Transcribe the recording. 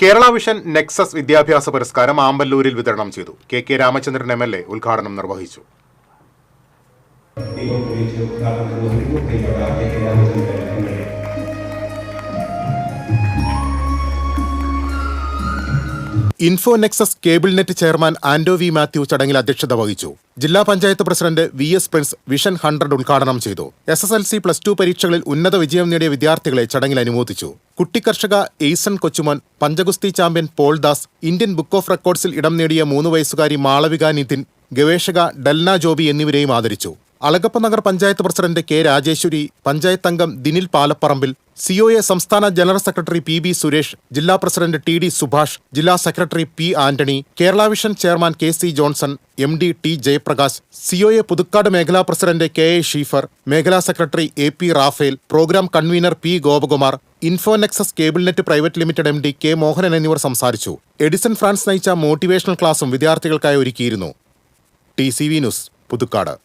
Kerala vision Nexus വിദ്യാഭ്യാസ പുരസ്കാരം ആമ്പല്ലൂരിൽ വിതരണം ചെയ്തു. കെ രാമചന്ദ്രൻ MLA ഉദ്ഘാടനം നിർവഹിച്ചു. Info Nexus Cable Net chairman Anto V Mathew ചടങ്ങിൽ അധ്യക്ഷത വഹിച്ചു. ജില്ലാ panchayat president VS Prince Vision 100 ഉദ്ഘാടനം ചെയ്തു. SSLC+2 പരീക്ഷകളിൽ ഉന്നത വിജയം നേടിയ വിദ്യാർത്ഥികളെ ചടങ്ങിൽ അനുമോദിച്ചു. കുട്ടിക്കർഷക എയ്സൺ കൊച്ചുമോൻ, പഞ്ചഗുസ്തി champion Paul Das, Indian book of റെക്കോർഡ്സിൽ ഇടം നേടിയ 3 വയസ്സുകാരി മാളവിക നിതിൻ, ഗവേഷക ഡൽന ജോബി എന്നിവരെയും ആദരിച്ചു. അളഗപ്പ നഗർ പഞ്ചായത്ത് പ്രസിഡന്റ് K രാജേശ്വരി, പഞ്ചായത്ത് അംഗം ദിനിൽ പാലപ്പറമ്പിൽ, COA സംസ്ഥാന ജനറൽ സെക്രട്ടറി PB സുരേഷ്, ജില്ലാ പ്രസിഡന്റ് TD സുഭാഷ്, ജില്ലാ secretary P Antony, Kerala Vision chairman KC Johnson, MD T Jayaprakash, COA Puthukkad മേഖലാ പ്രസിഡന്റ് KA ഷീഫർ, മേഖലാ secretary AP Raphael, programme convener P Gopakumar, Info Nexus Cable Net private limited MD K Mohanan എന്നിവർ സംസാരിച്ചു. Edison France നയിച്ച motivational ക്ലാസും വിദ്യാർത്ഥികൾക്കായി ഒരുക്കിയിരുന്നു. TCV news, Puthukkad.